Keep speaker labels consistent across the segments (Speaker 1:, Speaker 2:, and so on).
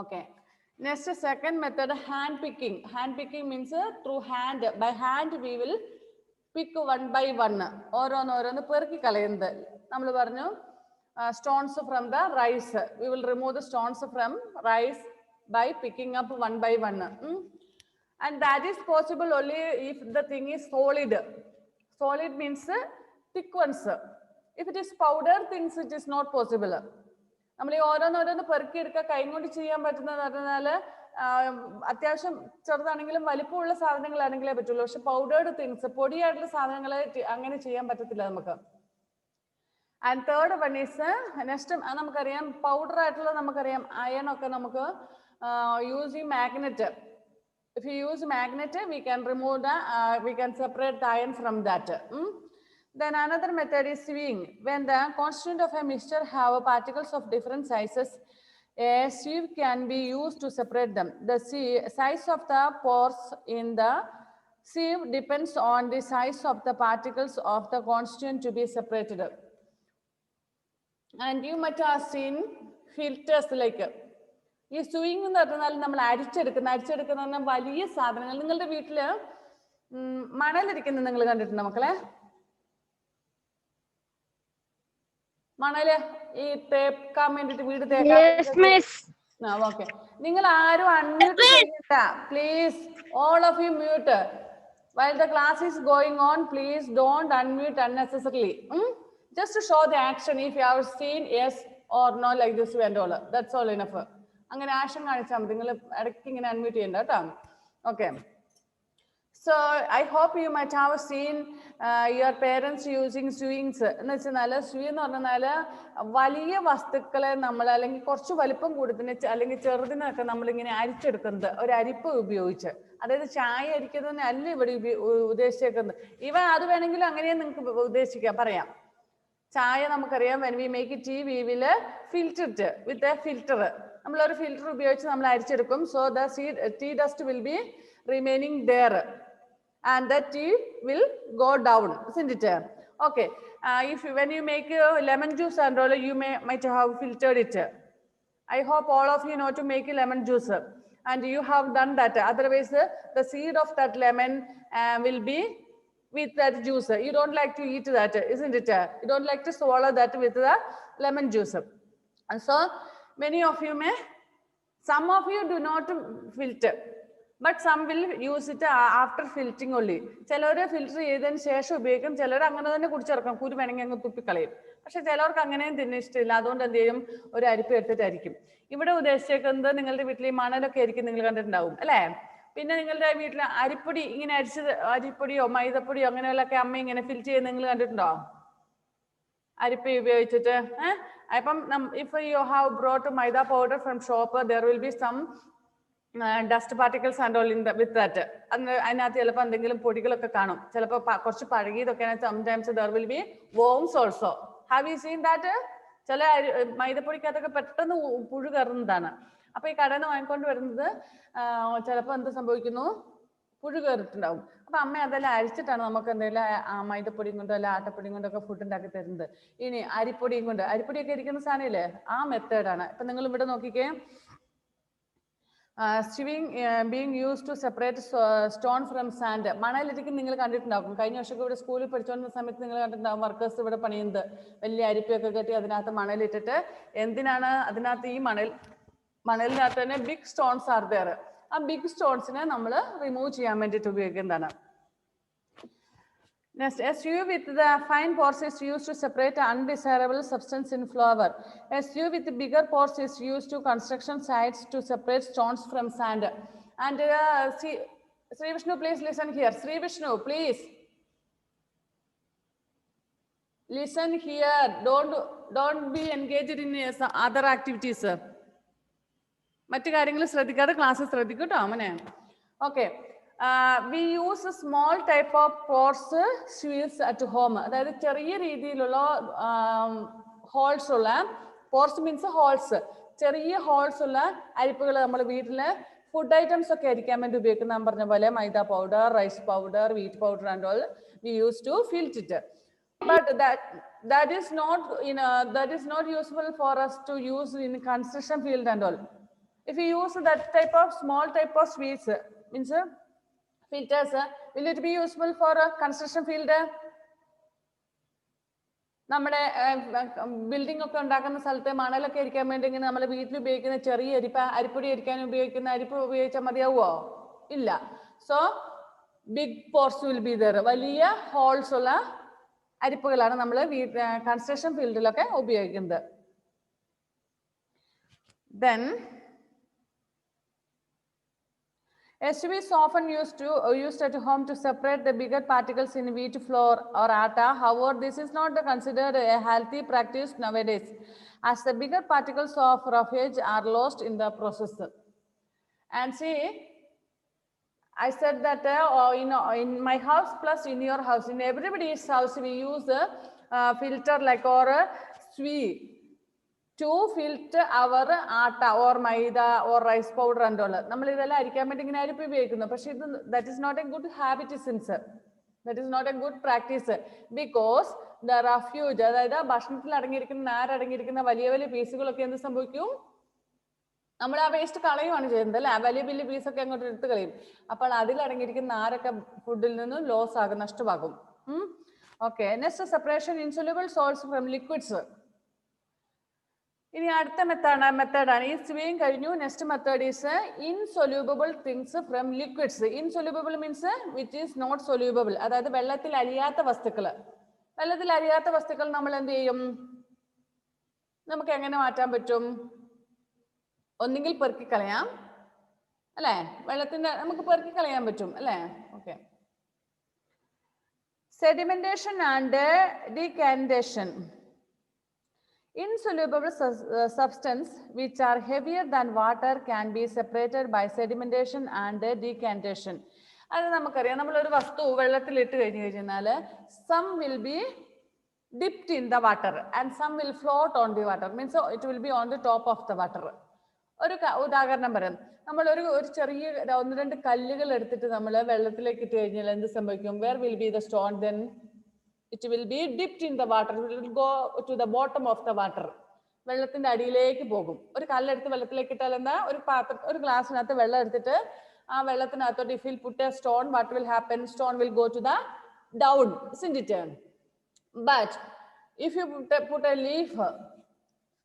Speaker 1: Okay. Next, second method, hand picking. Hand picking means through hand. By hand, we will pick one by one. ഓരോന്ന് പെറുക്കി കളയുന്നത്. നമ്മൾ പറഞ്ഞു stones from the rice. We will remove the stones from rice by picking up one by one. And that is possible only if the thing is solid. Solid means thick ones. If it is powder things, it is not possible. നമ്മൾ ഈ ഓരോന്നോരോന്ന് പെറുക്കിയെടുക്കുക കൈ കൊണ്ട് ചെയ്യാൻ പറ്റുന്നതെന്ന് പറഞ്ഞാൽ അത്യാവശ്യം ചെറുതാണെങ്കിലും വലിപ്പമുള്ള സാധനങ്ങളാണെങ്കിലേ പറ്റുള്ളൂ. പക്ഷെ പൗഡേർഡ് തിങ്സ്, പൊടിയായിട്ടുള്ള സാധനങ്ങളെ അങ്ങനെ ചെയ്യാൻ പറ്റത്തില്ല നമുക്ക്. And third one is next, നമുക്കറിയാം പൗഡർ ആയിട്ടുള്ള നമുക്കറിയാം അയൺ ഒക്കെ നമുക്ക് യൂസ് ഈ magnet. If you use magnet, we can remove we can separate the iron from that. Then another method is sieving. When the constituent of a mixture have particles of different sizes, a sieve can be used to separate them. The size of the pores in the sieve depends on the size of the particles of the constituent to be separated. And you might have seen filters like ഈ swing എന്ന് പറഞ്ഞാൽ നമ്മൾ അരിച്ചെടുക്കുന്ന വലിയ സാധനങ്ങൾ. നിങ്ങളുടെ വീട്ടില് മണലിരിക്കുന്നത് നിങ്ങൾ കണ്ടിട്ടുണ്ടോ മക്കളെ? മണല് ഈ തേക്കാൻ വേണ്ടിട്ട് വീട് തേക്കാൻ. ഓക്കെ, നിങ്ങൾ ആരും അൺമ്യൂട്ട് ചെയ്യണ്ട please. All of you mute. While the class is going on, please don't unmute unnecessarily. Just to show the action if you have seen yes or no like this and all. That's all enough. അങ്ങനെ action കാണിച്ചാൽ മതി. നിങ്ങൾ ഇടയ്ക്ക് ഇങ്ങനെ unmute ചെയ്യണ്ട കേട്ടോ. Okay. So I hope you might have seen your parents using swings. എന്ന് വെച്ചാൽ swing എന്ന് പറഞ്ഞാൽ വലിയ വസ്തുക്കളെ നമ്മൾ അല്ലെങ്കിൽ കുറച്ച് വലിപ്പം കൂടുതൽ അല്ലെങ്കിൽ ചെറുതിനൊക്കെ നമ്മളിങ്ങനെ അരിച്ചെടുക്കുന്നത് ഒരു അരിപ്പ് ഉപയോഗിച്ച്. അതായത് ചായ അരിക്കുന്നതിന് അല്ല ഇവിടെ ഉദ്ദേശിച്ചേക്കുന്നത്. അത് വേണമെങ്കിലും അങ്ങനെ നിങ്ങൾക്ക് ഉദ്ദേശിക്കാം, പറയാം. ചായ നമുക്കറിയാം when we make tea we will filter it with a filter. നമ്മളൊരു ഫിൽറ്റർ ഉപയോഗിച്ച് നമ്മൾ അരിച്ചെടുക്കും. So the tea dust will be remaining there and the tea will go down, isn't it? Okay. When you make lemon juice and all, you might have filtered it. I hope all of you know to make lemon juice and you have done that. Otherwise the seed of that lemon will be with that juice. You don't like to eat that, isn't it? You don't like to swallow that with the lemon juice. And so many of you some of you do not filter, but some will use it after filtering only. ചിലവര് filter ചെയ്തതിന് ശേഷം ഉപയോഗിക്കും, ചിലർ അങ്ങനെ തന്നെ കുടിച്ചിറക്കും, കുരു വേണമെങ്കിൽ അങ്ങ് തുപ്പിക്കളയും. പക്ഷെ ചിലവർക്ക് അങ്ങനെയും തിന്നെ ഇഷ്ടമില്ല, അതുകൊണ്ട് എന്ത് ചെയ്യും, ഒരു അരിപ്പ് എടുത്തിട്ടായിരിക്കും. ഇവിടെ ഉദ്ദേശിച്ചേക്കുന്നത് നിങ്ങളുടെ വീട്ടിൽ ഈ മണലൊക്കെ ആയിരിക്കും നിങ്ങൾ കണ്ടിട്ടുണ്ടാവും അല്ലേ? പിന്നെ നിങ്ങളുടെ വീട്ടിൽ അരിപ്പൊടി ഇങ്ങനെ അരിപ്പൊടിയോ മൈദപ്പൊടിയോ അങ്ങനെയുള്ളൊക്കെ അമ്മ ഇങ്ങനെ ഫിൽറ്റർ ചെയ്ത് നിങ്ങൾ കണ്ടിട്ടുണ്ടോ? അരിപ്പ ഉപയോഗിച്ചിട്ട്. അപ്പം if you have brought maida powder from shop, there will be some dust particles and all with that. അതിനകത്ത് ചിലപ്പോൾ എന്തെങ്കിലും പൊടികളൊക്കെ കാണും, ചിലപ്പോൾ കുറച്ച് പഴകിയതൊക്കെയാണ്. sometimes there will be worms also. Have you seen that? ചില മൈദപ്പൊടിക്കകത്തൊക്കെ പെട്ടെന്ന് പുഴു കയറുന്നതാണ്. അപ്പൊ ഈ കടയിൽ നിന്ന് വാങ്ങിക്കൊണ്ട് വരുന്നത് ചിലപ്പോൾ എന്ത് സംഭവിക്കുന്നു, പുഴു കയറിയിട്ടുണ്ടാവും. അപ്പൊ അമ്മ അതെല്ലാം അരിച്ചിട്ടാണ് നമുക്ക് എന്തെങ്കിലും മൈദപ്പൊടിയും കൊണ്ടോ അല്ല ആട്ടപ്പൊടിയും കൊണ്ടൊക്കെ ഫുഡ് ഉണ്ടാക്കി തരുന്നത്. ഇനി അരിപ്പൊടിയും കൊണ്ട്, അരിപ്പൊടിയൊക്കെ ഇരിക്കുന്ന സാധനമില്ലേ, ആ മെത്തേഡാണ്. ഇപ്പൊ നിങ്ങൾ ഇവിടെ നോക്കിക്കേ, sieving being used to separate stone from sand. മണലിരിക്കും നിങ്ങൾ കണ്ടിട്ടുണ്ടാവും. കഴിഞ്ഞ വർഷമൊക്കെ ഇവിടെ സ്കൂളിൽ പഠിച്ചുകൊണ്ടിരുന്ന സമയത്ത് നിങ്ങൾ കണ്ടിട്ടുണ്ടാവും വർക്കേഴ്സ് ഇവിടെ പണിയുന്നത്. വലിയ അരിപ്പൊക്കെ കെട്ടി അതിനകത്ത് മണലിട്ടിട്ട്. എന്തിനാണ് അതിനകത്ത്? ഈ മണലിനകത്ത് തന്നെ ബിഗ് സ്റ്റോൺസ് ആർ ദെയർ. ആ ബിഗ് സ്റ്റോൺസിനെ നമ്മൾ റിമൂവ് ചെയ്യാൻ വേണ്ടിയിട്ട് ഉപയോഗിക്കുന്നതാണ്. Next, a sieve with the fine pores is used to separate undesirable substance in flour. A sieve with bigger pores is used to construction sites to separate stones from sand. And Sri Vishnu, please listen here. Sri Vishnu, please listen here. Don't be engaged in other activities. മറ്റു കാര്യങ്ങൾ ശ്രദ്ധിക്കാതെ class ശ്രദ്ധിക്കും കേട്ടോ അമ്മനെ. Okay. We use a small type of pores sieves at home. അതായത് ചെറിയ രീതിയിലുള്ള holes ഉള്ള, പോർസ് മീൻസ് ഹോൾസ്, ചെറിയ ഹോൾസ് ഉള്ള അരിപ്പുകൾ നമ്മൾ വീട്ടില് ഫുഡ് ഐറ്റംസ് ഒക്കെ അരിക്കാൻ വേണ്ടി ഉപയോഗിക്കുന്ന ഞാൻ പറഞ്ഞ പോലെ maida powder, rice powder, wheat powder and all we use to filter it. But that is not useful for us to use in construction field and all. If you use that type of small type of sweets, means filters, will it be useful for a construction field? നമ്മുടെ building ഒക്കെ ഉണ്ടാക്കുന്ന സ്ഥലത്തെ മണലൊക്കെ അരിക്കാൻ വേണ്ടി ഇങ്ങനെ നമ്മൾ വീട്ടിൽ ഉപയോഗിക്കുന്ന ചെറിയ അരിപ്പൊടി അരിക്കാൻ ഉപയോഗിക്കുന്ന അരിപ്പ് ഉപയോഗിച്ചാൽ മതിയാവുമോ? ഇല്ല. So big pores will be there. വലിയ ഹോൾസ് ഉള്ള അരിപ്പുകളാണ് നമ്മൾ കൺസ്ട്രക്ഷൻ ഫീൽഡിലൊക്കെ ഉപയോഗിക്കുന്നത്. Then SUV is often used at home to separate the bigger particles in wheat flour or atta. However, this is not considered a healthy practice nowadays, as the bigger particles of roughage are lost in the process. And see, I said that in my house plus in your house, in everybody's house, we use a filter like or a sweet to filter our atta or maida or rice powder and all. നമ്മൾ ഇതെല്ലാം അരിക്കാൻ വേണ്ടി ഇങ്ങനെ അരിപ്പ് ഉപയോഗിക്കുന്നു. പക്ഷെ ഇത് that is not a good habit since that is not a good practice, because the refuge, അതായത് ഭക്ഷണത്തിൽ അടങ്ങിയിരിക്കുന്ന നാരടങ്ങിയിരിക്കുന്ന വലിയ വലിയ പീസുകളൊക്കെ എന്ത് സംഭവിക്കും? നമ്മൾ ആ വേസ്റ്റ് കളയുവാണ് ചെയ്യുന്നത് അല്ലെ? വലിയ വലിയ പീസൊക്കെ അങ്ങോട്ട് എടുത്ത് കളയും. അപ്പോൾ അതിലടങ്ങിയിരിക്കുന്ന നാരൊക്കെ ഫുഡിൽ നിന്ന് ലോസ് ആകും, നഷ്ടമാകും. Okay, next separation insoluble salts from liquids. ഇനി അടുത്ത മെത്തേഡാണ് ഈ സ്വിങ് കഴിഞ്ഞു. Next method is insoluble things from liquids. Insoluble means which is not soluble, അതായത് വെള്ളത്തിൽ അലിയാത്ത വസ്തുക്കൾ. വെള്ളത്തിൽ അലിയാത്ത വസ്തുക്കൾ നമ്മൾ എന്ത് ചെയ്യും? നമുക്ക് എങ്ങനെ മാറ്റാൻ പറ്റും? ഒന്നുകിൽ പെറുക്കി കളയാം അല്ലെ? വെള്ളത്തിന്റെ നമുക്ക് പെറുക്കി കളയാൻ പറ്റും അല്ലെ? Okay. Sedimentation and decantation. Insoluble substance which are heavier than water can be separated by sedimentation and decantation. അത് നമുക്കറിയാം. നമ്മളൊരു വസ്തു വെള്ളത്തിൽ ഇട്ട് കഴിഞ്ഞാൽ some will be dipped in the water and some will float on the water, means it will be on the top of the water. ഒരു ഉദാഹരണം പറയാം. നമ്മൾ ഒരു ചെറിയ 1-2 കല്ലുകൾ എടുത്തിട്ട് നമ്മൾ വെള്ളത്തിലേക്ക് ഇട്ട് കഴിഞ്ഞാൽ എന്ത് സംഭവിക്കും? where will be the stone? Then it will be dipped in the water, it will go to the bottom of the water. വെള്ളത്തിന്റെ അടിയിലേക്ക് പോകും. ഒരു കല്ലെടുത്ത് വെള്ളത്തിലേക്ക് ഇട്ടാൽ എന്താ? ഒരു ഗ്ലാസ്സിനകത്ത് വെള്ളം എടുത്തിട്ട് ആ വെള്ളത്തിനകത്തോട്ട് if you put a stone, what will happen? Stone will go to the down, isn't it? But if you put a leaf,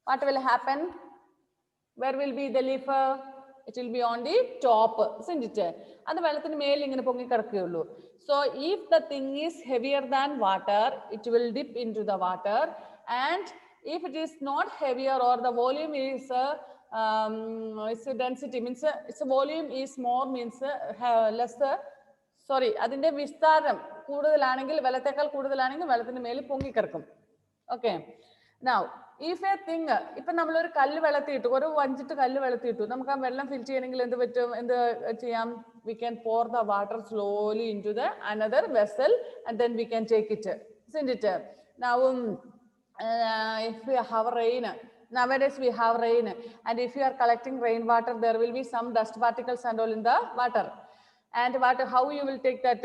Speaker 1: what will happen? Where will be the leaf? It will be on the top, isn't it? അത് വെള്ളത്തിന് മേലിൽ ഇങ്ങനെ പൊങ്ങി കിടക്കുകയുള്ളൂ. So if the thing is heavier than water, it will dip into the water, and if it is not heavier or the volume is its density, means its volume is more, means lesser, sorry, അതിന്റെ വിസ്താരം കൂടുതലാണെങ്കിൽ, വെള്ളത്തേക്കാൾ കൂടുതലാണെങ്കിൽ വെള്ളത്തിന് മേലിൽ പൊങ്ങി കിടക്കും. Okay. Now if a thing, ഇപ്പൊ നമ്മളൊരു കല്ല് വെള്ളത്തിയിട്ടു, ഒരു 5 കല്ല് വെള്ളത്തിയിട്ടു, നമുക്ക് ആ വെള്ളം ഫിൽ ചെയ്യണമെങ്കിൽ എന്ത് പറ്റും? എന്ത് ചെയ്യാം? We can pour the water slowly into the another vessel and then we can take it, isn't it? Now if we have rain, nowadays we have rain, and if you are collecting rainwater, there will be some dust particles and all in the water. And how you will take that?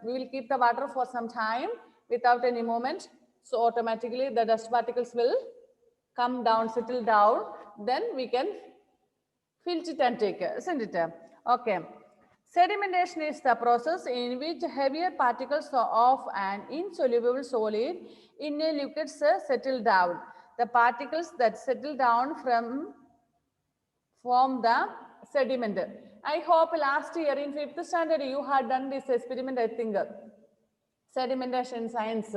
Speaker 1: We will keep the water for some time without any movement, so automatically the dust particles will come down, settle down, then we can filter it and take it, isn't it? Okay. Sedimentation is the process in which heavier particles of an insoluble solid in a liquid settle down. The particles that settle down form the sediment. I hope last year in 5th standard you had done this experiment, I think. Sedimentation science.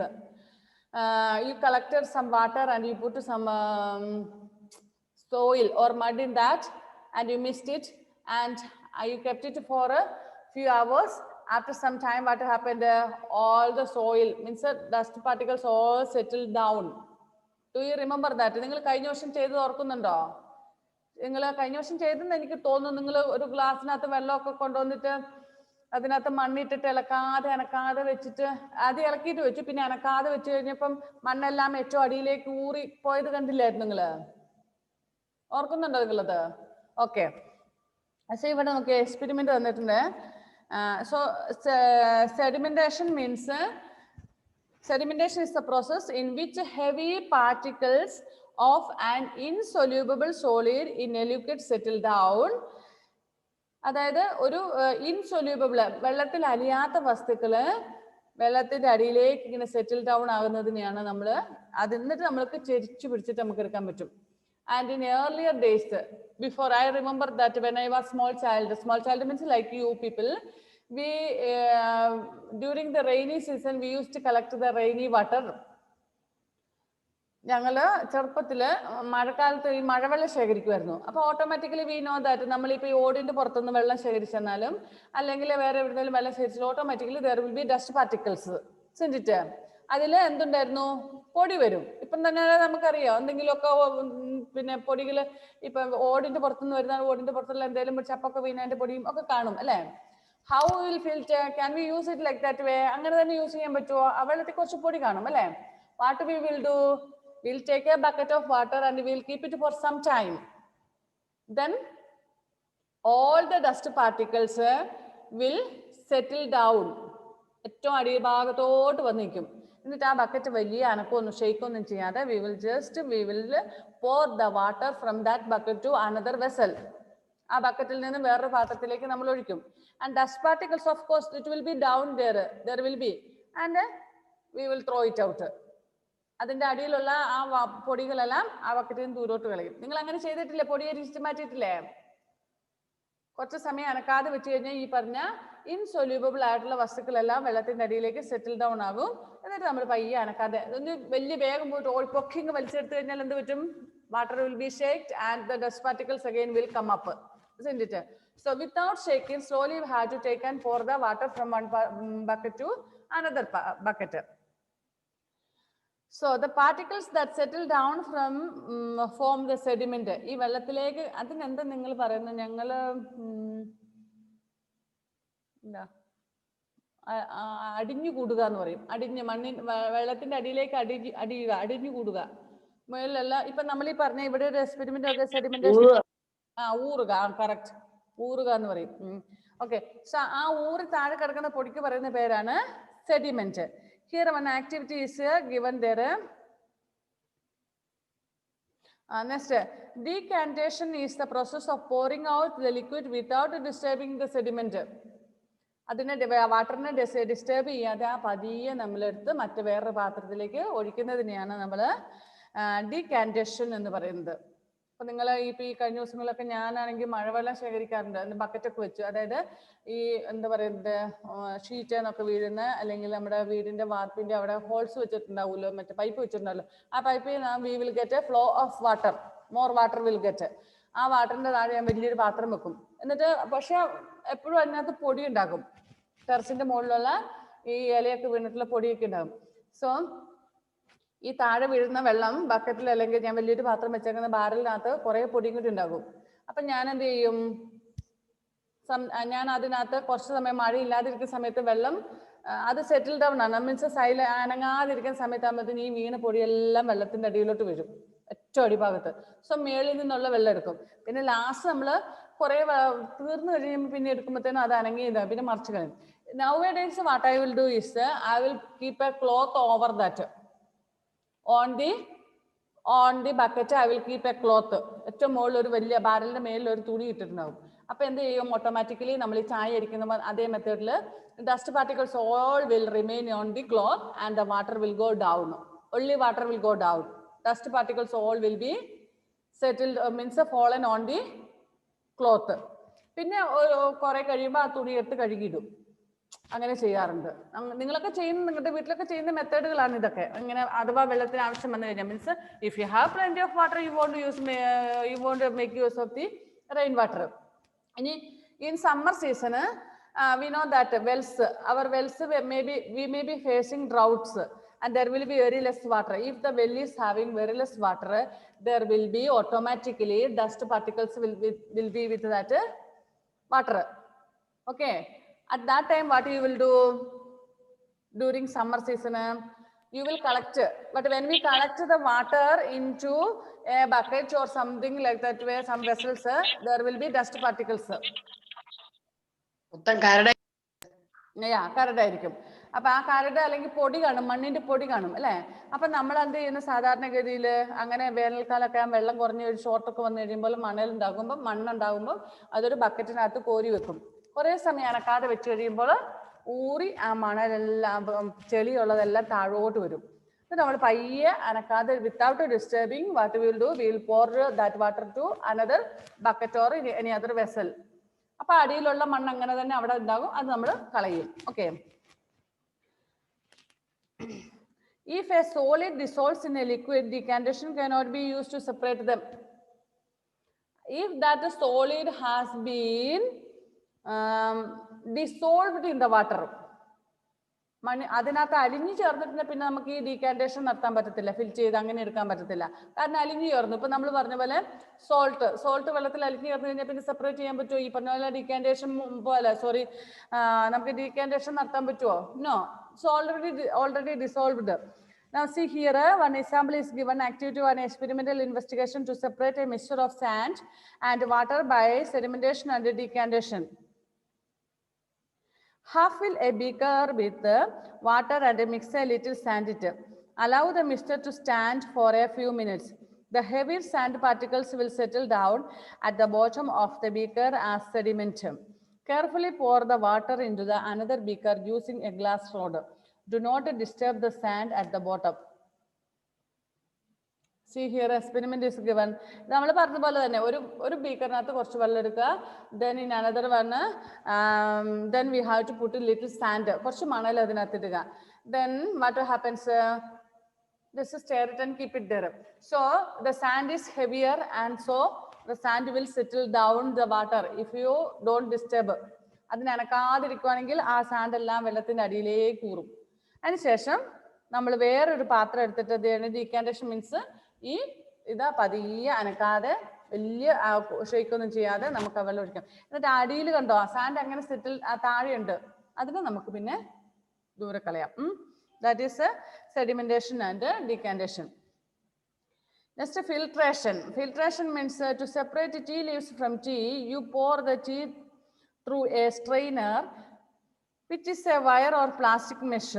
Speaker 1: You collected some water and you put some soil or mud in that and you mixed it and you kept it for a few hours. After some time, what happened? All the soil, means dust particles all settled down. Do you remember that? നിങ്ങൾ കഴിഞ്ഞ വർഷം ചെയ്തത് ഓർക്കുന്നുണ്ടോ? നിങ്ങൾ കഴിഞ്ഞ വർഷം ചെയ്തെന്ന് എനിക്ക് തോന്നുന്നു. നിങ്ങൾ ഒരു ഗ്ലാസ്സിനകത്ത് വെള്ളമൊക്കെ കൊണ്ടുവന്നിട്ട് അതിനകത്ത് മണ്ണിട്ടിട്ട് അനക്കാതെ വെച്ചിട്ട് ആദ്യം ഇളക്കിയിട്ട് വെച്ചു, പിന്നെ അനക്കാതെ വെച്ച് കഴിഞ്ഞപ്പം മണ്ണെല്ലാം ഏറ്റവും അടിയിലേക്ക് ഊറി പോയത് കണ്ടില്ലായിരുന്നു നിങ്ങള്? ഓർക്കുന്നുണ്ടോ നിങ്ങളത്? ഓക്കെ. പക്ഷേ ഇവിടെ നമുക്ക് എക്സ്പെരിമെന്റ് തന്നിട്ടുണ്ട്. So sedimentation means sedimentation is the process in which heavy particles of an insoluble solid in a liquid settle down. അതായത് ഒരു ഇൻസൊല്യൂബിൾ വെള്ളത്തിൽ അലിയാത്ത വസ്തുക്കള് വെള്ളത്തിന്റെ അടിയിലേക്ക് ഇങ്ങനെ സെറ്റിൽ ഡൗൺ ആകുന്നതിനെയാണ് നമ്മൾ അത് എന്നിട്ട് നമ്മൾക്ക് ചെരിച്ചു പിടിച്ചിട്ട് നമുക്ക് എടുക്കാൻ പറ്റും. And in earlier days, before, I remember that when I was small child means like you people, we during the rainy season we used to collect the rainy water. ഞങ്ങള് ചെറുപ്പത്തില് മഴക്കാലത്ത് ഈ മഴവെള്ളം ശേഖരിക്കുമായിരുന്നു. അപ്പൊ ഓട്ടോമാറ്റിക്കലി വി നോ ദാറ്റ് നമ്മളിപ്പോ ഈ ഓടിന്റെ പുറത്തുനിന്ന് വെള്ളം ശേഖരിച്ചെന്നാലും അല്ലെങ്കിൽ വേറെ എവിടെയെങ്കിലും വെള്ളം ശേഖരിച്ചാലും automatically there will be dust particles sediment. അതില് എന്തുണ്ടായിരുന്നു? പൊടി വരും. ഇപ്പം തന്നെ നമുക്കറിയാം എന്തെങ്കിലുമൊക്കെ പിന്നെ പൊടികള് ഇപ്പൊ ഓടിന്റെ പുറത്തുനിന്ന് വരുന്ന ഓടിന്റെ പുറത്തുള്ള എന്തെങ്കിലും ചപ്പൊക്കെ വീണതിന്റെ പൊടിയും ഒക്കെ കാണും അല്ലെ? How will filter? Can we use it like that way? അങ്ങനെ തന്നെ യൂസ് ചെയ്യാൻ പറ്റുമോ? ആ വെള്ളത്തിൽ കുറച്ച് പൊടി കാണും അല്ലെ? What we will do? We'll take a bucket of water and we'll keep it for some time. Then all the dust particles will settle down. ഏറ്റവും അടിഭാഗത്തോട്ട് വന്നിരിക്കും. എന്നിട്ട് ആ ബക്കറ്റ് വലിയ അനക്കൊന്നും ഷെയ്ക്കൊന്നും ചെയ്യാതെ we will pour the water from that bucket to another vessel. ആ ബക്കറ്റിൽ നിന്ന് വേറൊരു പാത്രത്തിലേക്ക് നമ്മൾ ഒഴിക്കും. And dust particles, of course, it will be down there will be, and we will throw it out. അതിന്റെ അടിയിലുള്ള ആ പൊടികളെല്ലാം ആ ബക്കറ്റിൽ നിന്ന് ദൂരോട്ട് കളയും. നിങ്ങൾ അങ്ങനെ ചെയ്തിട്ടില്ലേ? പൊടി അരിച്ച് മാറ്റിയിട്ടില്ലേ? കുറച്ച് സമയം അനക്കാതെ വെച്ച് കഴിഞ്ഞാൽ ഈ പറഞ്ഞ ഇൻസൊല്യൂബിൾ ആയിട്ടുള്ള വസ്തുക്കളെല്ലാം വെള്ളത്തിന്റെ അടിയിലേക്ക് സെറ്റിൽ ഡൗൺ ആകും. എന്നിട്ട് നമ്മൾ പയ്യെ അനക്കാതെ ഒന്ന് വലിയ വേഗം പോയിട്ട് പൊക്കിങ് വലിച്ചെടുത്ത് കഴിഞ്ഞാൽ എന്ത് പറ്റും? Water will be shaked and the dust particles again will come up. Isn't it? So without shaking, slowly we have to take and pour the water from one bucket to another bucket. So the particles that settle down from form the sediment. ഈ വെള്ളത്തിലേക്ക് അതിനെന്താ നിങ്ങൾ പറയുന്നത്? ഞങ്ങള് എന്താ അടിഞ്ഞു കൂടുക എന്ന് പറയും. അടിഞ്ഞ് വെള്ളത്തിന്റെ അടിയിലേക്ക് അടിഞ്ഞു കൂടുക. മുകളിലല്ല ഇപ്പൊ നമ്മൾ ഈ പറഞ്ഞ ഇവിടെ ഒരു എക്സ്പെരിമെന്റ് സെഡിമെന്റേഷൻ ഊറുക. കറക്റ്റ്, ഊറുക എന്ന് പറയും. ഓക്കെ. സോ ആ ഊറി താഴെ കിടക്കുന്ന പൊടിക്ക് പറയുന്ന പേരാണ് sediment. Here one activity is given there. Next, decantation is the process of pouring out the liquid without disturbing the sediment. അതിനെ വാട്ടറിനെ ഡിസ്റ്റർബ് ചെയ്യാതെ ആ പതിയെ നമ്മളെടുത്ത് മറ്റു വേറൊരു പാത്രത്തിലേക്ക് ഒഴിക്കുന്നതിനെയാണ് നമ്മൾ ഡീകാന്റേഷൻ എന്ന് പറയുന്നത്. അപ്പൊ നിങ്ങൾ ഇപ്പൊ ഈ കഴിഞ്ഞ ദിവസങ്ങളിലൊക്കെ ഞാനാണെങ്കിൽ മഴവെള്ളം ശേഖരിക്കാറുണ്ട്. ബക്കറ്റൊക്കെ വെച്ചു. അതായത് ഈ എന്താ പറയുന്നത് ഷീറ്റ് എന്നൊക്കെ വീഴുന്ന അല്ലെങ്കിൽ നമ്മുടെ വീടിന്റെ വാർപ്പിന്റെ അവിടെ ഹോൾസ് വെച്ചിട്ടുണ്ടാവുമല്ലോ, മറ്റേ പൈപ്പ് വെച്ചിട്ടുണ്ടല്ലോ. ആ പൈപ്പിൽ we will get A flow of water, more water will get. ആ വാട്ടറിന്റെ താഴെ ഞാൻ വലിയൊരു പാത്രം വെക്കും. എന്നിട്ട് പക്ഷെ എപ്പോഴും അതിനകത്ത് പൊടി ഉണ്ടാകും. ടെറസിന്റെ മുകളിലുള്ള ഈ ഇലയൊക്കെ വീണിട്ടുള്ള പൊടിയൊക്കെ ഉണ്ടാകും. സോ ഈ താഴെ വീഴുന്ന വെള്ളം ബക്കറ്റിൽ അല്ലെങ്കിൽ ഞാൻ വലിയൊരു പാത്രം വെച്ചേക്കുന്ന ബാരലിനകത്ത് കുറെ പൊടിയും കൂടി ഉണ്ടാകും. അപ്പൊ ഞാൻ എന്ത് ചെയ്യും? ഞാൻ അതിനകത്ത് കുറച്ച് സമയം മഴ ഇല്ലാതിരിക്കുന്ന സമയത്ത് വെള്ളം അത് സെറ്റിൽ ഡൗൺ ആണ്, മീൻസ് അനങ്ങാതിരിക്കുന്ന സമയത്താകുമ്പോഴത്തേന് ഈ വീണ പൊടിയെല്ലാം വെള്ളത്തിന്റെ അടിയിലോട്ട് വരും, ഏറ്റവും അടിഭാഗത്ത്. സോ മേളിൽ നിന്നുള്ള വെള്ളം എടുക്കും. പിന്നെ ലാസ്റ്റ് നമ്മൾ കുറെ തീർന്നു കഴിയുമ്പോൾ പിന്നെ എടുക്കുമ്പോഴത്തേനും അത് അനങ്ങിയതാണ്, പിന്നെ മറിച്ച് കളയും. Nowadays what I will do is I will keep a cloth over that. On the bucket I will keep a cloth. ഏറ്റവും മുകളിൽ ഒരു വലിയ ബാരലിന്റെ മേലിൽ ഒരു തുണി ഇട്ടിട്ടുണ്ടാവും. അപ്പൊ എന്ത് ചെയ്യും? ഓട്ടോമാറ്റിക്കലി നമ്മൾ ഈ ചായ അരിക്കുന്ന അതേ മെത്തേഡിൽ dust particles all will remain on the cloth and the water will go down. Only water will go down. Dust particles all will be settled, means fallen on the cloth. പിന്നെ കുറെ കഴിയുമ്പോൾ ആ തുണി എടുത്ത് കഴുകിയിടും. അങ്ങനെ ചെയ്യാറുണ്ട്. നിങ്ങളൊക്കെ ചെയ്യുന്ന, നിങ്ങളുടെ വീട്ടിലൊക്കെ ചെയ്യുന്ന മെത്തേഡുകളാണ് ഇതൊക്കെ. അങ്ങനെ അഥവാ വെള്ളത്തിന് ആവശ്യം വന്നു കഴിഞ്ഞാൽ, means if you have plenty of water you won't make use of the rain water. ഇനി in summer season we know that our wells we may be facing droughts and there will be very less water. If the well is having very less water, there will be automatically dust particles will be with that water. Okay, at that time what you will do during summer season? You will collect, but when we collect the water into a bucket or something like that where some vessels, there will be dust particles. കരടായിരിക്കും. അപ്പൊ ആ കരട് അല്ലെങ്കിൽ പൊടി കാണും, മണ്ണിന്റെ പൊടി കാണും അല്ലെ. അപ്പൊ നമ്മൾ എന്ത് ചെയ്യുന്ന സാധാരണഗതിയിൽ അങ്ങനെ വേനൽക്കാലമൊക്കെ വെള്ളം കുറഞ്ഞ ഒരു ഷോർട്ടൊക്കെ വന്നു കഴിയുമ്പോൾ മണലുണ്ടാകുമ്പോൾ മണ്ണുണ്ടാകുമ്പോൾ അതൊരു ബക്കറ്റിനകത്ത് കോരി വെക്കും. കുറേ സമയം അനക്കാതെ വെച്ച് കഴിയുമ്പോൾ ഊറി ആ മണലെല്ലാം ചെളിയുള്ളതെല്ലാം താഴോട്ട് വരും. നമ്മൾ പയ്യെ അനക്കാതെ without disturbing what will do, will pour that water to another bucket or any other vessel. അപ്പൊ അടിയിലുള്ള മണ്ണ് അങ്ങനെ തന്നെ അവിടെ ഉണ്ടാകും, അത് നമ്മൾ കളയും. Okay. If a solid dissolves in a liquid, decantation cannot be used to separate them. If that solid has been dissolved in the water, അതിനകത്ത് അലിഞ്ഞു ചേർന്നിട്ട് പിന്നെ നമുക്ക് ഈ ഡീകാൻറ്റേഷൻ നടത്താൻ പറ്റത്തില്ല, ഫിൽറ്റ് ചെയ്ത് അങ്ങനെ എടുക്കാൻ പറ്റത്തില്ല. കാരണം അലിഞ്ഞു ചേർന്നു. ഇപ്പൊ നമ്മൾ പറഞ്ഞ പോലെ സോൾട്ട് വെള്ളത്തിൽ അലിഞ്ഞു ചേർന്ന് കഴിഞ്ഞാൽ പിന്നെ സെപ്പറേറ്റ് ചെയ്യാൻ പറ്റുമോ? ഈ പറഞ്ഞ പോലെ ഡീകാൻറ്റേഷൻ പോലെ നമുക്ക് ഡീകാൻറ്റേഷൻ നടത്താൻ പറ്റുമോ? No. So already dissolved. Now see here, one example is given. Activity 1, experimental investigation to separate a mixture of sand and water by sedimentation and decantation. Half fill a beaker with water and mix a little sand it. Allow the mixture to stand for a few minutes. The heavy sand particles will settle down at the bottom of the beaker as sediment. Carefully pour the water into the another beaker using a glass rod. Do not disturb the sand at the bottom. See here, experiment is given. നമ്മൾ പറഞ്ഞ പോലെ തന്നെ ഒരു ബീക്കറിനകത്ത് കുറച്ച് വെള്ളം എടുക്കുക. Then in another one, then we have to put a little sand. കുറച്ച് മണൽ അതിനകത്ത് ഇടുക. Then what happens? This is stir it and keep it there. So the sand is heavier and so the sand will settle down the water if you don't disturb. അതിനെ അനക്കാതിരിക്കുകയാണെങ്കിൽ ആ sand എല്ലാം വെള്ളത്തിന്റെ അടിയിലേക്ക് കൂറും. അതിനുശേഷം നമ്മൾ വേറൊരു പാത്രം എടുത്തിട്ട് ഡീകാൻറ്റേഷൻ മീൻസ് ഈ ഇതാ പതിയെ അനക്കാതെ വലിയ ഷെയ്ക്കൊന്നും ചെയ്യാതെ നമുക്ക് വെള്ളം ഒഴിക്കാം. എന്നിട്ട് അടിയിൽ കണ്ടോ ആ സാൻഡ് അങ്ങനെ സെറ്റിൽ താഴെയുണ്ട്, അതിനെ നമുക്ക് പിന്നെ ദൂരെ കളയാം. That is sedimentation and decantation. Next, filtration. Filtration means to separate tea leaves from tea, you pour the tea through a strainer, which is a wire or plastic mesh.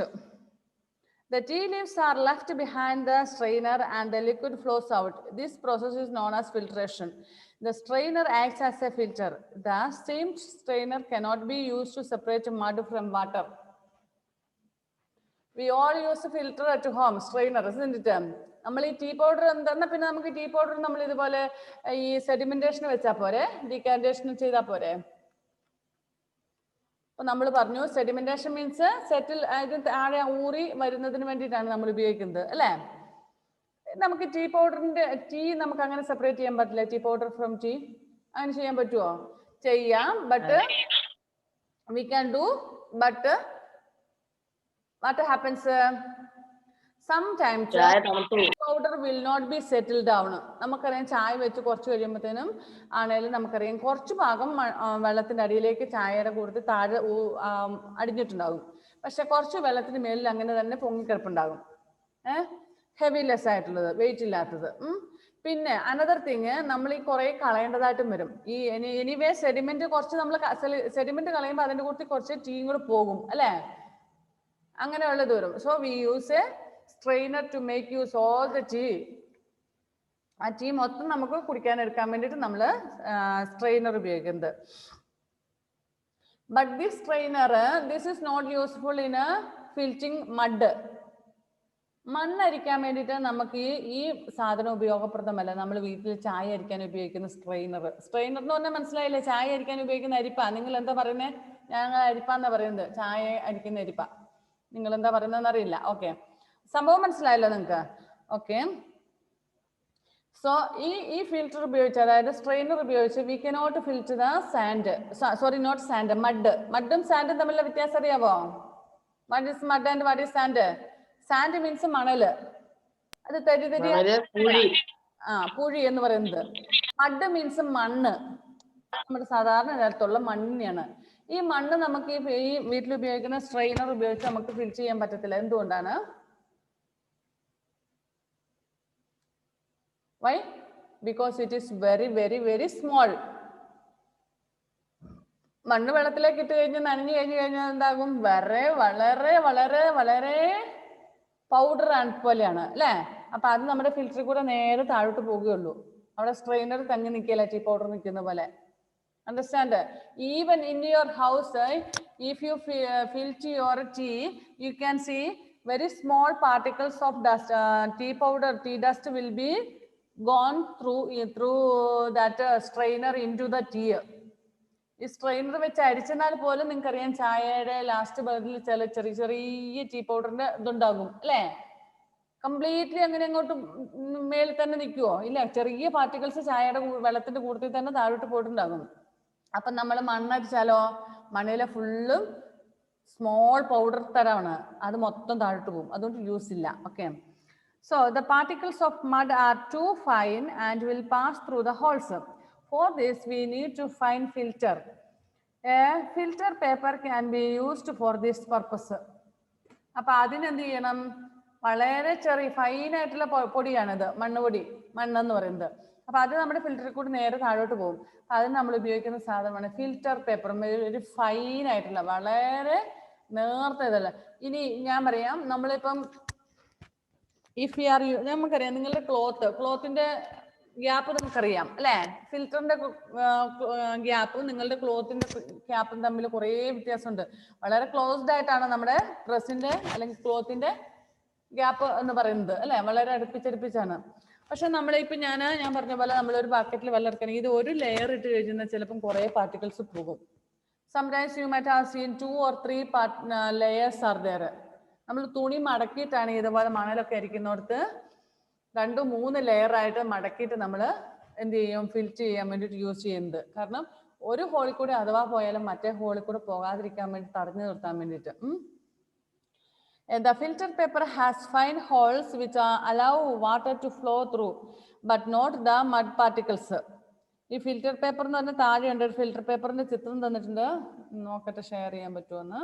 Speaker 1: The tea leaves are left behind the strainer and the liquid flows out. This process is known as filtration. The strainer acts as a filter. The same strainer cannot be used to separate mud from water. We all use a filter at home, strainer, isn't it? നമ്മൾ ഈ tea powder എന്തെന്നാ പിന്നെ നമുക്ക് tea powder നമ്മൾ ഇതുപോലെ ഈ sedimentation വെച്ചാൽ പോരെ, ഡീകാൻറ്റേഷൻ ചെയ്താൽ പോരെ. അപ്പൊ നമ്മൾ പറഞ്ഞു സെഡിമെന്റേഷൻ മീൻസ് സെറ്റിൽ താഴെ ഊറി വരുന്നതിന് വേണ്ടിയിട്ടാണ് നമ്മൾ ഉപയോഗിക്കുന്നത് അല്ലേ. നമുക്ക് ടീ പൗഡറിന്റെ ടീ നമുക്ക് അങ്ങനെ സെപ്പറേറ്റ് ചെയ്യാൻ പറ്റില്ല. ടീ പൗഡർ ഫ്രം ടീ അങ്ങനെ ചെയ്യാൻ പറ്റുമോ? ചെയ്യാം. But we can do. But what happens? Sometimes powder will not be settled down. നമുക്കറിയാം ചായ വെച്ച് കുറച്ച് കഴിയുമ്പോഴത്തേനും ആണെങ്കിലും നമുക്കറിയാം കുറച്ച് ഭാഗം വെള്ളത്തിന്റെ അടിയിലേക്ക് ചായയുടെ കൂടുതൽ താഴെ അടിഞ്ഞിട്ടുണ്ടാകും. പക്ഷെ കുറച്ച് വെള്ളത്തിന് മേലിൽ അങ്ങനെ തന്നെ പൊങ്ങിക്കിടപ്പുണ്ടാകും. ഹെവിലെസ് ആയിട്ടുള്ളത്, വെയിറ്റ് ഇല്ലാത്തത്. പിന്നെ അനദർ തിങ്, നമ്മൾ ഈ കുറെ കളയേണ്ടതായിട്ടും വരും. ഈ എനിവേ സെഡിമെന്റ് കുറച്ച് നമ്മൾ സെഡിമെന്റ് കളയുമ്പോൾ അതിന്റെ കൂട്ടത്തിൽ കുറച്ച് ടീയും കൂടെ പോകും അല്ലേ, അങ്ങനെയുള്ളത് വരും. So we use a strainer to make use all the tea. ആ ടീ മൊത്തം നമുക്ക് കുടിക്കാൻ എടുക്കാൻ വേണ്ടിയിട്ട് നമ്മൾ സ്ട്രെയിനർ ഉപയോഗിക്കുന്നത്. But this strainer this is not useful in filtering mud. മണ്ണരിക്കാൻ വേണ്ടിയിട്ട് നമുക്ക് ഈ സാധനം ഉപയോഗപ്രദമല്ല. നമ്മൾ വീട്ടിൽ ചായ അരിക്കാൻ ഉപയോഗിക്കുന്ന സ്ട്രെയിനർ. സ്ട്രെയിനർ എന്ന് പറഞ്ഞാൽ മനസ്സിലായില്ലേ, ചായ അരിക്കാൻ ഉപയോഗിക്കുന്ന അരിപ്പ. നിങ്ങൾ എന്താ പറയുന്നത്? ഞങ്ങൾ അരിപ്പാന്നാ പറയുന്നത്, ചായ അരിക്കുന്ന അരിപ്പ. നിങ്ങൾ എന്താ പറയുന്നതെന്ന് അറിയില്ല. ഓക്കെ, സംഭവം മനസ്സിലായല്ലോ നിങ്ങൾക്ക്? ഓക്കെ. സോ ഈ ഫിൽറ്റർ ഉപയോഗിച്ച്, അതായത് സ്ട്രെയിനർ ഉപയോഗിച്ച് we cannot filter the sand, sorry not sand, mud. മഡും സാൻഡും തമ്മിലുള്ള വ്യത്യാസം അറിയാവോ? What is mud and what is sand? Sand means മണല്, അത് പുഴി എന്ന് പറയുന്നത്. മഡ് മീൻസ് മണ്ണ്, നമ്മുടെ സാധാരണ നേരത്തുള്ള മണ്ണിനെയാണ്. ഈ മണ്ണ് നമുക്ക് ഈ വീട്ടിൽ ഉപയോഗിക്കുന്ന സ്ട്രെയിനർ ഉപയോഗിച്ച് നമുക്ക് ഫിൽ ചെയ്യാൻ പറ്റത്തില്ല. എന്തുകൊണ്ടാണ്? Why? Because it is very, very, very small. മണ്ണ് വെള്ളത്തിലേക്ക് ഇട്ട് കഴിഞ്ഞ് നനഞ്ഞു കഴിഞ്ഞാൽ എന്താകും? വളരെ വളരെ വളരെ വളരെ പൗഡർ പോലെയാണ് അല്ലേ? അപ്പൊ അത് നമ്മുടെ ഫിൽറ്ററിൽ കൂടെ നേരെ താഴോട്ട് പോവുകയുള്ളൂ. അവിടെ സ്ട്രെയിനർ തങ്ങി നിൽക്കില്ല, ടീ പൗഡർ നിൽക്കുന്ന പോലെ. Understand? Even in your house, if you filter your tea, you can see very small particles of dust. Tea powder, tea dust will be gone through that strainer into the tea. ഈ strainer വെച്ച് അരിച്ചെന്നാൽ പോലും നിങ്ങൾക്ക് അറിയാം ചായയുടെ last ബർഡിൽ ചില ചെറിയ ചെറിയ tea പൗഡറിന്റെ ഇതുണ്ടാകും അല്ലേ? കംപ്ലീറ്റ്ലി അങ്ങനെ അങ്ങോട്ട് മേളിൽ തന്നെ നിൽക്കുവോ? ഇല്ല, ചെറിയ പാർട്ടിക്കിൾസ് ചായയുടെ വെള്ളത്തിന്റെ കൂട്ടത്തിൽ തന്നെ താഴോട്ട് പോയിട്ടുണ്ടാകും. അപ്പൊ നമ്മൾ മണ്ണരിച്ചാലോ മണ്ണിലെ ഫുള്ളും സ്മോൾ പൗഡർ തരമാണ്, അത് മൊത്തം താഴോട്ട് പോകും, അതുകൊണ്ട് യൂസ് ഇല്ല. Okay, so the particles of mud are too fine and will pass through the holes. For this we need to fine filter. A filter paper can be used for this purpose. അപ്പൊ അതിനെന്ത് ചെയ്യണം? വളരെ ചെറിയ ഫൈനായിട്ടുള്ള പൊടിയാണിത്, മണ്ണുപൊടി, മണ്ണെന്ന് പറയുന്നത്. അപ്പൊ അത് നമ്മുടെ ഫിൽറ്ററിൽ കൂടി നേരെ താഴോട്ട് പോകും. അതിന് നമ്മൾ ഉപയോഗിക്കുന്ന സാധനമാണ് ഫിൽറ്റർ പേപ്പർ. ഒരു ഫൈനായിട്ടുള്ള വളരെ നേർത്ത ഇതല്ല. ഇനി ഞാൻ പറയാം, നമ്മളിപ്പം നമുക്കറിയാം നിങ്ങളുടെ ക്ലോത്തിന്റെ ഗ്യാപ്പ് നമുക്കറിയാം അല്ലെ? ഫിൽറ്ററിന്റെ ഗ്യാപ്പും നിങ്ങളുടെ ക്ലോത്തിന്റെ ഗ്യാപ്പും തമ്മിൽ കുറേ വ്യത്യാസമുണ്ട്. വളരെ ക്ലോസ്ഡ് ആയിട്ടാണ് നമ്മുടെ ഡ്രസ്സിന്റെ അല്ലെങ്കിൽ ക്ലോത്തിന്റെ ഗ്യാപ്പ് എന്ന് പറയുന്നത് അല്ലെ? വളരെ അടുപ്പിച്ചടുപ്പിച്ചാണ്. പക്ഷെ നമ്മളിപ്പോ ഞാൻ പറഞ്ഞ പോലെ നമ്മളൊരു ബക്കറ്റിൽ വെള്ളം എടുക്കണമെങ്കിൽ ഇത് ഒരു ലെയർ ഇട്ട് കഴിഞ്ഞാൽ ചിലപ്പം കുറേ പാർട്ടിക്കിൾസ് പോകും. Sometimes you might have seen 2 or 3 layers are there. നമ്മൾ തുണി മടക്കിയിട്ടാണ് ഇതുപോലെ മണലൊക്കെ അരിക്കുന്നിടത്ത് 2-3 ലെയർ ആയിട്ട് മടക്കിയിട്ട് നമ്മൾ എന്ത് ചെയ്യും? ഫിൽറ്റർ ചെയ്യാൻ വേണ്ടിയിട്ട് യൂസ് ചെയ്യുന്നത്. കാരണം ഒരു ഹോളിൽ കൂടെ അഥവാ പോയാലും മറ്റേ ഹോളിൽ കൂടെ പോകാതിരിക്കാൻ വേണ്ടി, തടഞ്ഞു നിർത്താൻ വേണ്ടിയിട്ട്. The filter paper has fine holes which allow water to flow through, but not the mud particles. ഈ ഫിൽറ്റർ പേപ്പർ എന്ന് പറഞ്ഞാൽ താഴെയുണ്ട് ഒരു ഫിൽറ്റർ പേപ്പറിന്റെ ചിത്രം തന്നിട്ടുണ്ട്, നോക്കട്ടെ ഷെയർ ചെയ്യാൻ പറ്റുമെന്ന്.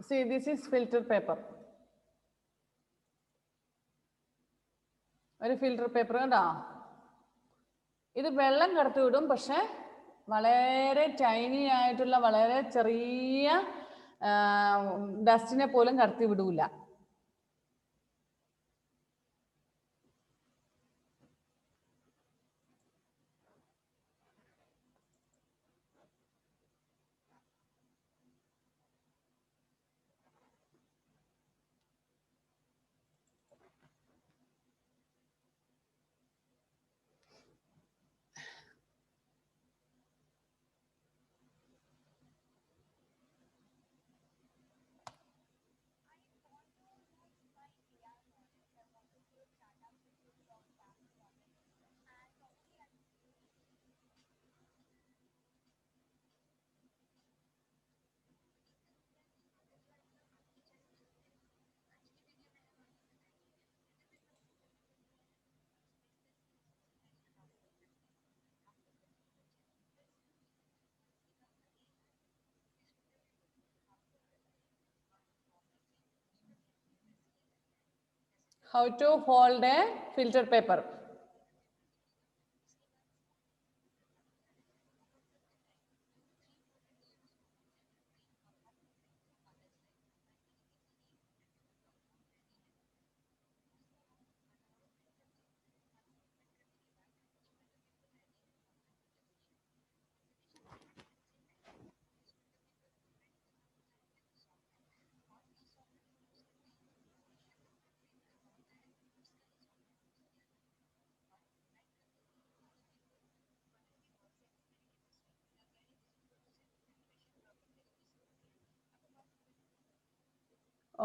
Speaker 1: See, this is filter paper. ഒരു ഫിൽറ്റർ പേപ്പർ കണ്ടോ? ഇത് വെള്ളം കടത്തി വിടും, പക്ഷെ വളരെ ടൈനി ആയിട്ടുള്ള വളരെ ചെറിയ ഡസ്റ്റിനെ പോലും കടത്തി വിടൂല. How to hold a filter paper?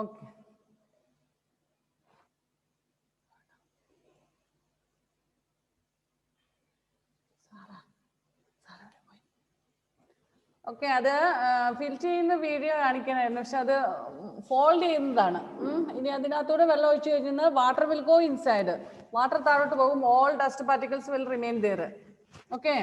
Speaker 1: Okay. Okay, അത് ഫിൽറ്റർ ചെയ്യുന്ന വീഡിയോ കാണിക്കണമായിരുന്നു, പക്ഷെ അത് ഫോൾഡ് ചെയ്യുന്നതാണ്. ഇനി അതിനകത്തൂടെ വെള്ളം ഒഴിച്ചു കഴിഞ്ഞാൽ water will go inside, water താഴോട്ട് പോകും, all dust particles will remain there. Okay,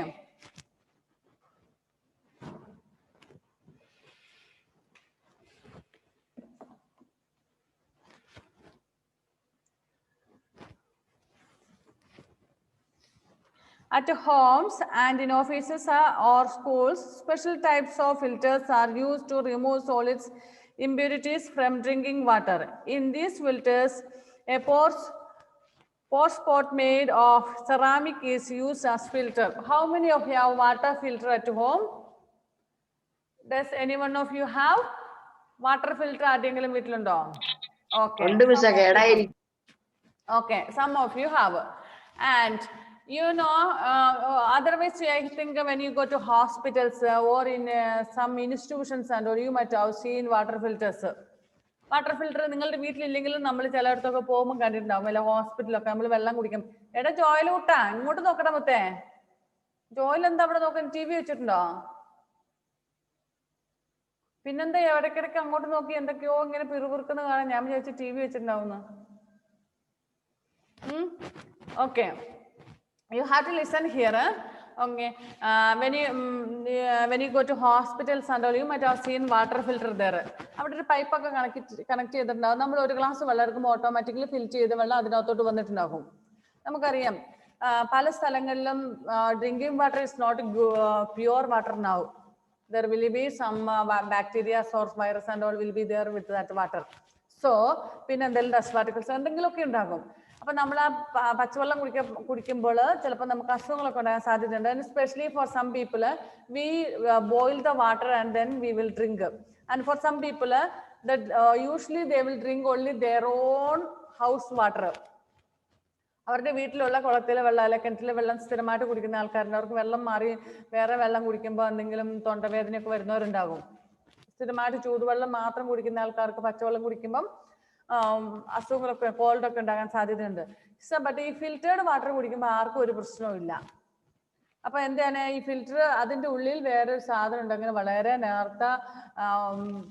Speaker 1: at homes and in offices or schools, special types of filters are used to remove solids, impurities from drinking water. In these filters, a pore spot made of ceramic is used as filter. How many of you have water filter at home? Does any one of you have water filter? ആരെങ്കിലും വീട്ടിലുണ്ടോ? Okay. Okay, some of you have. And you know, otherwise I think when you go to hospitals or in some institutions and or you might have seen water filters. Water filter നിങ്ങളുടെ വീട്ടിലില്ലെങ്കിലും നമ്മൾ ചിലയിടത്തൊക്കെ പോകുമ്പോൾ കണ്ടിട്ടുണ്ടാവും, വല്ല ഹോസ്പിറ്റലൊക്കെ നമ്മൾ വെള്ളം കുടിക്കും. എടാ ജോയിൽ കൂട്ടാ, ഇങ്ങോട്ട് നോക്കട്ടെ മൊത്തേ. ജോയിൽ എന്താ അവിടെ നോക്കാൻ, ടി വി വെച്ചിട്ടുണ്ടോ? പിന്നെന്താ ഇടയ്ക്കിടയ്ക്ക് അങ്ങോട്ട് നോക്കി എന്തൊക്കെയോ ഇങ്ങനെ പിറുപിറുക്കുന്ന കാണാൻ, ഞാൻ വിചാരിച്ചു ടി വി വെച്ചിട്ടുണ്ടാവുന്ന. Okay, you have to listen here. Okay, when you go to hospitals and all, you might have seen water filter there. അവിടെ ഒരു പൈപ്പ് ഒക്കെ കണക്ട് ചെയ്തിട്ടുണ്ടാവും. നമ്മൾ ഒരു ഗ്ലാസ് വെള്ളം എടുക്കുമ്പോൾ ഓട്ടോമാറ്റിക്കലി ഫിൽറ്റർ ചെയ്ത വെള്ളം അതിനകത്തോട്ട് വന്നിട്ടുണ്ടാകും. നമുക്കറിയാം പല സ്ഥലങ്ങളിലും drinking water is not pure water now. There will be some bacteria, source virus and all will be there with that water. So പിന്നെ എന്തെങ്കിലും ഡസ്റ്റ് പാർട്ടിക്കിൾസ് എന്തെങ്കിലുമൊക്കെ ഉണ്ടാകും. അപ്പൊ നമ്മൾ ആ പച്ചവെള്ളം കുടിക്കുമ്പോൾ ചിലപ്പോൾ നമുക്ക് അസുഖങ്ങളൊക്കെ ഉണ്ടാകാൻ സാധ്യതയുണ്ട്. And especially for some people we boil the water and then we will drink. And for some people usually they will drink only their own house water. അവരുടെ വീട്ടിലുള്ള കുളത്തിലെ വെള്ളം അല്ലെ കിണറ്റിലെ വെള്ളം സ്ഥിരമായിട്ട് കുടിക്കുന്ന ആൾക്കാരുണ്ട്. അവർക്ക് വെള്ളം മാറി വേറെ വെള്ളം കുടിക്കുമ്പോൾ എന്തെങ്കിലും തൊണ്ടവേദനയൊക്കെ വരുന്നവരുണ്ടാകും. സ്ഥിരമായിട്ട് ചൂടുവെള്ളം മാത്രം കുടിക്കുന്ന ആൾക്കാർക്ക് പച്ചവെള്ളം കുടിക്കുമ്പം അസുഖങ്ങളൊക്കെ കോൾഡൊക്കെ ഉണ്ടാകാൻ സാധ്യതയുണ്ട്. ബട്ട് ഈ ഫിൽറ്റേർഡ് വാട്ടർ കുടിക്കുമ്പോൾ ആർക്കും ഒരു പ്രശ്നവും ഇല്ല. അപ്പൊ എന്താണ് ഈ ഫിൽറ്റർ, അതിന്റെ ഉള്ളിൽ വേറൊരു സാധനം ഉണ്ട്, അങ്ങനെ വളരെ നേർത്ത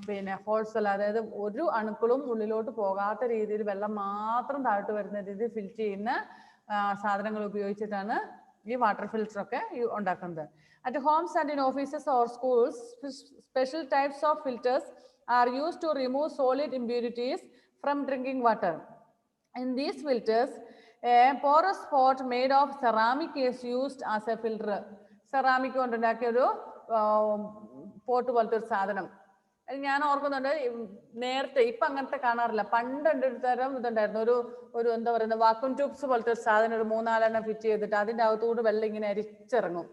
Speaker 1: പിന്നെ ഹോൾസ് അല്ല, അതായത് ഒരു അണുക്കളും ഉള്ളിലോട്ട് പോകാത്ത രീതിയിൽ വെള്ളം മാത്രം താഴോട്ട് വരുന്ന രീതിയിൽ ഫിൽറ്റർ ചെയ്യുന്ന സാധനങ്ങൾ ഉപയോഗിച്ചിട്ടാണ് ഈ വാട്ടർ ഫിൽറ്റർ ഒക്കെ ഉണ്ടാക്കുന്നത്. At homes and in offices or schools, special types of filters are used to remove solid impurities from drinking water. In these filters, a porous pot made of ceramic is used as a filter. Ceramic കൊണ്ടുണ്ടാക്കിയ ഒരു pot പോലത്തെ ഒരു സാധനം. ഞാൻ ഓർക്കുന്നുണ്ട്, നേരത്തെ ഇപ്പൊ അങ്ങനത്തെ കാണാറില്ല, പണ്ട് എൻ്റെ ഒരു തരം ഇതുണ്ടായിരുന്നു, ഒരു എന്താ പറയുന്നത് വാക്വം ട്യൂബ്സ് പോലത്തെ ഒരു സാധനം, ഒരു 4-4 ഫിറ്റ് ചെയ്തിട്ട് അതിൻ്റെ അകത്തോട് വെള്ളം ഇങ്ങനെ അരിച്ചിറങ്ങും.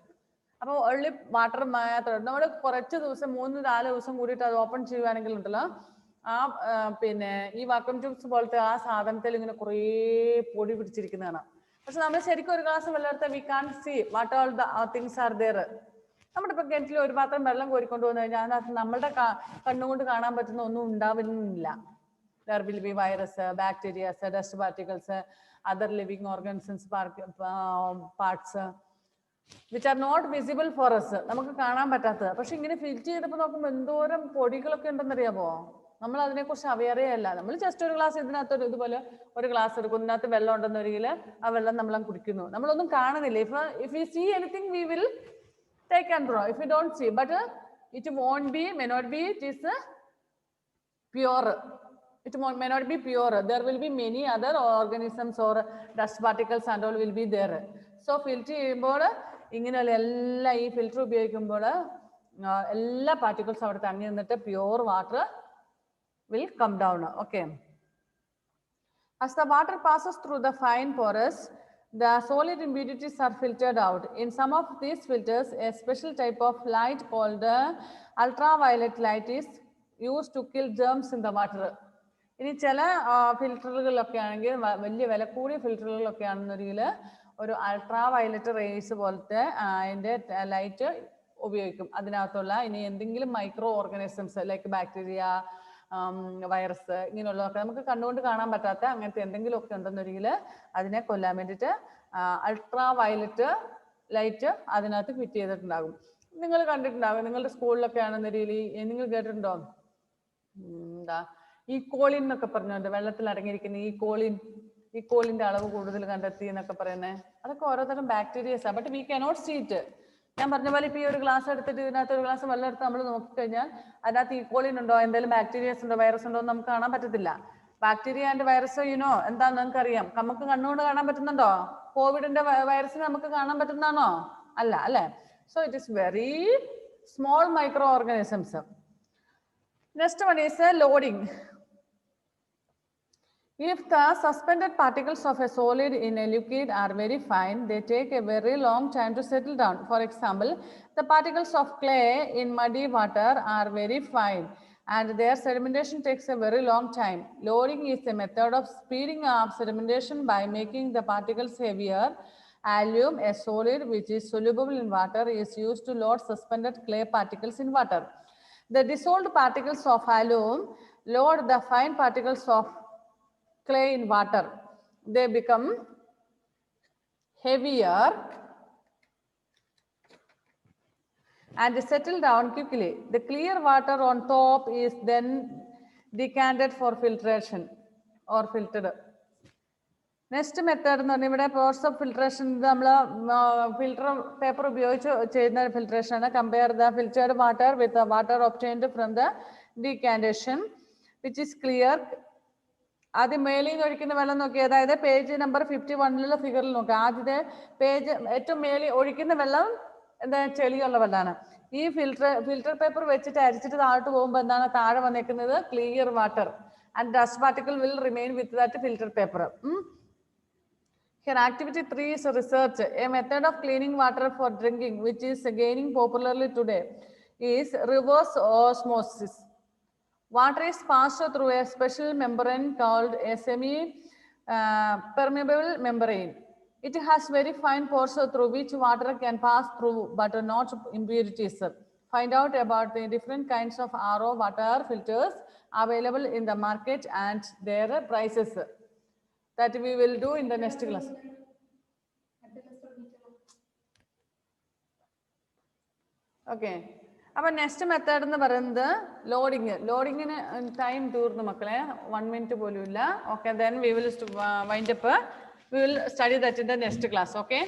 Speaker 1: അപ്പോൾ ഒള്ളി വാട്ടർ മാത്രം നമ്മൾ കുറച്ച് ദിവസം 3-4 ദിവസം കൂടിയിട്ട് അത് ഓപ്പൺ ചെയ്യുവാണെങ്കിൽ ഉണ്ടല്ലോ, ആ പിന്നെ ഈ വാക്വം ട്യൂബ്സ് പോലത്തെ ആ സാധനത്തിൽ ഇങ്ങനെ കുറേ പൊടി പിടിച്ചിരിക്കുന്നതാണ്. പക്ഷെ നമ്മൾ ശരിക്കും ഒരു ഗ്ലാസ് വെള്ളം എടുത്താൽ we can see what all the things are there. നമ്മുടെ ഇപ്പൊ കിണറ്റിൽ ഒരു പാത്രം വെള്ളം കോരിക്കൊണ്ട് വന്നു കഴിഞ്ഞാൽ അതിനകത്ത് നമ്മളുടെ കണ്ണുകൊണ്ട് കാണാൻ പറ്റുന്ന ഒന്നും ഉണ്ടാവുന്നില്ല. There will be virus, bacteria, dust particles, other living organisms, parts which are not visible for us. നമുക്ക് കാണാൻ പറ്റാത്തത്. പക്ഷെ ഇങ്ങനെ ഫിൽറ്റർ ചെയ്തപ്പോൾ നോക്കുമ്പോൾ എന്തോരം പൊടികളൊക്കെ ഉണ്ടെന്നറിയാമോ? നമ്മൾ അതിനെക്കുറിച്ച് അവെയറേ അല്ല. നമ്മൾ ജസ്റ്റ് ഒരു ഗ്ലാസ് ഇതിനകത്ത് ഇതുപോലെ ഒരു ഗ്ലാസ് എടുക്കും, ഇതിനകത്ത് വെള്ളം ഉണ്ടെന്നൊരിക്കൽ ആ വെള്ളം നമ്മൾ കുടിക്കുന്നു. നമ്മളൊന്നും കാണുന്നില്ല. If we see anything, we will take and draw. If we don't see, but it may not be, it is pure. It may not be pure. There will be many other organisms or dust particles and all will be there. So filter ചെയ്യുമ്പോൾ ഇങ്ങനെയുള്ള എല്ലാ ഈ filter ഉപയോഗിക്കുമ്പോൾ എല്ലാ പാർട്ടിക്കിൾസും അവിടെ തങ്ങി നിന്നിട്ട് pure water will come down. Okay. As the water passes through the fine pores, the solid impurities are filtered out. In some of these filters, a special type of light called ultraviolet light is used to kill germs in the water. ഇനി ചില ഫിൽറ്ററുകളിലൊക്കെ ആണെങ്കിൽ, വലിയ വില കൂടിയ ഫിൽറ്ററുകളിലൊക്കെ ആണെന്നൊരിക്കൽ ഒരു ultra violet raise പോലത്തെ അതിൻ്റെ light ഉപയോഗിക്കും. അതിനകത്തുള്ള ഇനി എന്തെങ്കിലും micro organisms like bacteria, virus ഇങ്ങനെയുള്ളതൊക്കെ നമുക്ക് കണ്ണുകൊണ്ട് കാണാൻ പറ്റാത്ത അങ്ങനത്തെ എന്തെങ്കിലുമൊക്കെ ഉണ്ടെന്നുണ്ടെങ്കിൽ അതിനെ കൊല്ലാൻ വേണ്ടിയിട്ട് അൾട്രാ വയലറ്റ് ലൈറ്റ് അതിനകത്ത് ഫിറ്റ് ചെയ്തിട്ടുണ്ടാകും. നിങ്ങൾ കണ്ടിട്ടുണ്ടാകും, നിങ്ങളുടെ സ്കൂളിലൊക്കെ ആണെന്ന രീതിയിൽ നിങ്ങൾ കേട്ടിട്ടുണ്ടോ? എന്താ ഈ കോളിൻ എന്നൊക്കെ പറഞ്ഞുകൊണ്ട് വെള്ളത്തിൽ അടങ്ങിയിരിക്കുന്ന ഈ കോളിന്റെ അളവ് കൂടുതൽ കണ്ടെത്തി എന്നൊക്കെ പറയുന്നത്, അതൊക്കെ ഓരോതരം ബാക്ടീരിയസാണ്. But we cannot see it. ഞാൻ പറഞ്ഞ പോലെ ഇപ്പൊ ഈ ഒരു ഗ്ലാസ് എടുത്തിട്ട് ഇതിനകത്ത് ഒരു ഗ്ലാസ് വെള്ളം എടുത്ത് നമ്മൾ നോക്കിക്കഴിഞ്ഞാൽ അതിനകത്ത് ഈ കോളിൻ ഉണ്ടോ, എന്തെങ്കിലും ബാക്ടീരിയസ് ഉണ്ടോ, വൈറസ് ഉണ്ടോ എന്ന് നമുക്ക് കാണാൻ പറ്റത്തില്ല. ബാക്ടീരിയ ആൻഡ് വൈറസ് എന്താന്ന് നിങ്ങൾക്ക് അറിയാം. നമുക്ക് കണ്ണുകൊണ്ട് കാണാൻ പറ്റുന്നുണ്ടോ? കോവിഡിന്റെ വൈറസിന് നമുക്ക് കാണാൻ പറ്റുന്നതാണോ? അല്ല അല്ലെ. So it is very small micro organisms. Next one is loading. If the suspended particles of a solid in a liquid are very fine, they take a very long time to settle down. For example, the particles of clay in muddy water are very fine and their sedimentation takes a very long time. Loading is a method of speeding up sedimentation by making the particles heavier. Alum, a solid which is soluble in water, is used to load suspended clay particles in water. The dissolved particles of alum load the fine particles of clay in water. They become heavier and settle down quickly. The clear water on top is then decanted for filtration or filtered. Next method എന്ന് പറഞ്ഞാൽ ഇവിടെ process of filtration, നമ്മൾ filter paper ഉപയോഗിച്ച് ചെയ്യുന്ന filtration ആണ്. Compare the filtered water with the water obtained from the decantation which is clear. ആദ്യം മേലിൽ നിന്ന് ഒഴിക്കുന്ന വെള്ളം നോക്കി, അതായത് പേജ് നമ്പർ 51 ഫിഗറിൽ നോക്കുക. ആദ്യത്തെ പേജ് ഏറ്റവും മേലിൽ ഒഴിക്കുന്ന വെള്ളം എന്താ ചെളിയുള്ള വെള്ളമാണ്. ഈ ഫിൽറ്റർ പേപ്പർ വെച്ചിട്ട് അരിച്ചിട്ട് താഴോട്ട് പോകുമ്പോൾ എന്താണ് താഴെ വന്നേക്കുന്നത്? Clear water and dust particle will remain with that filter paper. Here activity 3 is research. A method of cleaning water for drinking which is gaining popularly today is reverse osmosis. Water is passed through a special membrane called a semi-permeable membrane. It has very fine pores through which water can pass through, but not impurities. Find out about the different kinds of RO water filters available in the market and their prices. That we will do in the next class. Okay. അപ്പോൾ next method എന്ന് പറയുന്നത് ലോഡിങ്ങിന് time തീർന്നു മക്കളെ, 1 minute പോലും ഇല്ല. Okay, then we will wind up. We will study that in the next class. Okay.